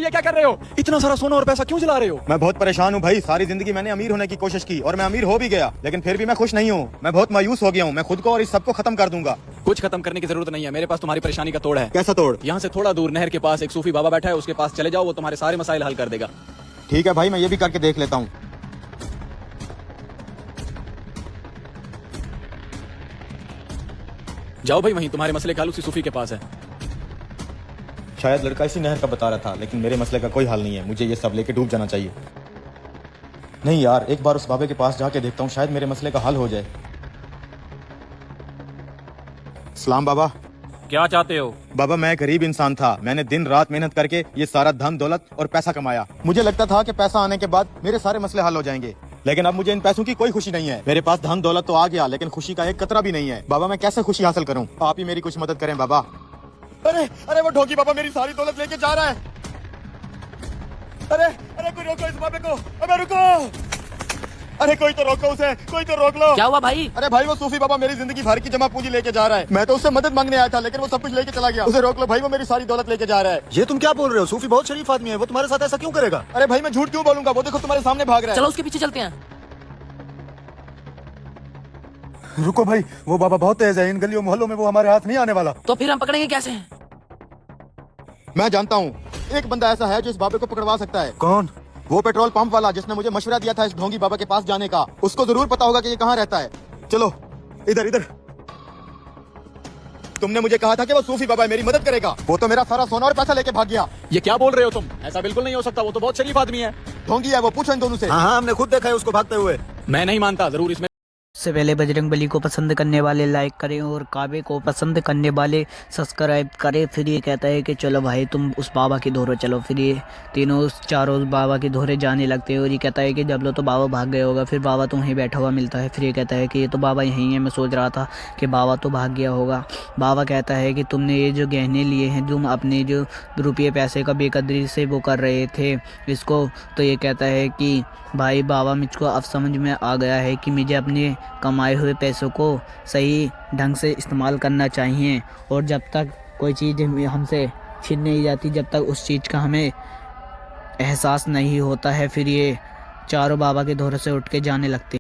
ये क्या कर रहे हो? इतना सारा सोना और पैसा क्यों जला रहे हो? मैं बहुत परेशान हूँ भाई। सारी जिंदगी मैंने अमीर होने की कोशिश की और मैं अमीर हो भी गया, लेकिन फिर भी मैं खुश नहीं हूँ। मैं बहुत मायूस हो गया हूँ। मैं खुद को और इस सबको खत्म कर दूंगा। कुछ खत्म करने की जरूरत नहीं है, मेरे पास तुम्हारी परेशानी का तोड़ है। कैसा तोड़? यहाँ से थोड़ा दूर नहर के पास एक सूफी बाबा बैठा है, उसके पास चले जाओ, वो तुम्हारे सारे मसाइल हल कर देगा। ठीक है भाई, मैं ये भी करके देख लेता हूँ। जाओ भाई, वहीं तुम्हारे मसले का हल उसी सूफी के पास है। शायद लड़का इसी नहर का बता रहा था, लेकिन मेरे मसले का कोई हल नहीं है। मुझे ये सब लेके डूब जाना चाहिए। नहीं यार, एक बार उस बाबे के पास जाके देखता हूँ, शायद मेरे मसले का हल हो जाए। सलाम बाबा। क्या चाहते हो? बाबा, मैं गरीब इंसान था। मैंने दिन रात मेहनत करके ये सारा धन दौलत और पैसा कमाया। मुझे लगता था कि पैसा आने के बाद मेरे सारे मसले हल हो जाएंगे, लेकिन अब मुझे इन पैसों की कोई खुशी नहीं है। मेरे पास धन दौलत तो आ गया, लेकिन खुशी का एक कतरा भी नहीं है। बाबा, मैं कैसे खुशी हासिल करूं? आप ही मेरी कुछ मदद करें बाबा। अरे अरे, वो ढोंगी बाबा मेरी सारी दौलत लेके जा रहा है। अरे अरे, कोई रोको इस बाबे को। अबे रुको, अरे कोई तो रोको उसे, कोई तो रोक लो। क्या हुआ भाई? अरे भाई, वो सूफी बाबा मेरी जिंदगी भर की जमा पूंजी लेके जा रहा है। मैं तो उससे मदद मांगने आया था, लेकिन वो सब कुछ लेके चला गया। उसे रोक लो भाई, वो मेरी सारी दौलत लेके जा रहा है। ये तुम क्या बोल रहे हो? सूफी बहुत शरीफ आदमी है, वो तुम्हारे साथ ऐसा क्यों करेगा? अरे भाई, मैं झूठ क्यों बोलूंगा? वो देखो तुम्हारे सामने भाग रहा है। चलो उसके पीछे चलते हैं। रुको भाई, वो बाबा बहुत तेज है। इन गलियों मोहल्लों में वो हमारे हाथ नहीं आने वाला। तो फिर हम पकड़ेंगे कैसे? मैं जानता हूँ, एक बंदा ऐसा है जो इस बाबे को पकड़वा सकता है। कौन? वो पेट्रोल पंप वाला जिसने मुझे मशवरा दिया था इस ढोंगी बाबा के पास जाने का। उसको जरूर पता होगा कि ये कहाँ रहता है। चलो इधर इधर। तुमने मुझे कहा था कि वो सूफी बाबा है, मेरी मदद करेगा। वो तो मेरा सारा सोना और पैसा लेके भाग गया। ये क्या बोल रहे हो तुम? ऐसा बिल्कुल नहीं हो सकता, वो तो बहुत शरीफ आदमी है। ढोंगी है वो, पूछो इन दोनों से। हाँ हाँ, हमने खुद देखा है उसको भागते हुए। मैं नहीं मानता, जरूर इसमें। सबसे पहले बजरंगबली को पसंद करने वाले लाइक करें और काबे को पसंद करने वाले सब्सक्राइब करें। फिर ये कहता है कि चलो भाई तुम उस बाबा की धोरे चलो। फिर ये तीनों चारों उस बाबा की धोरे जाने लगते हैं और ये कहता है कि जब लो तो बाबा भाग गया होगा। फिर बाबा तो वहीं बैठा हुआ मिलता है। फिर ये कहता है कि ये तो बाबा यहीं है, मैं सोच रहा था कि बाबा तो भाग गया होगा। बाबा कहता है कि तुमने ये जो गहने लिए हैं, तुम अपने जो रुपये पैसे का बेकदरी से वो कर रहे थे इसको। तो ये कहता है कि भाई बाबा, मुझको अब समझ में आ गया है कि मुझे अपने कमाए हुए पैसों को सही ढंग से इस्तेमाल करना चाहिए, और जब तक कोई चीज़ हमसे छिन नहीं जाती, जब तक उस चीज़ का हमें एहसास नहीं होता है। फिर ये चारों बाबा के धोरे से उठ के जाने लगते।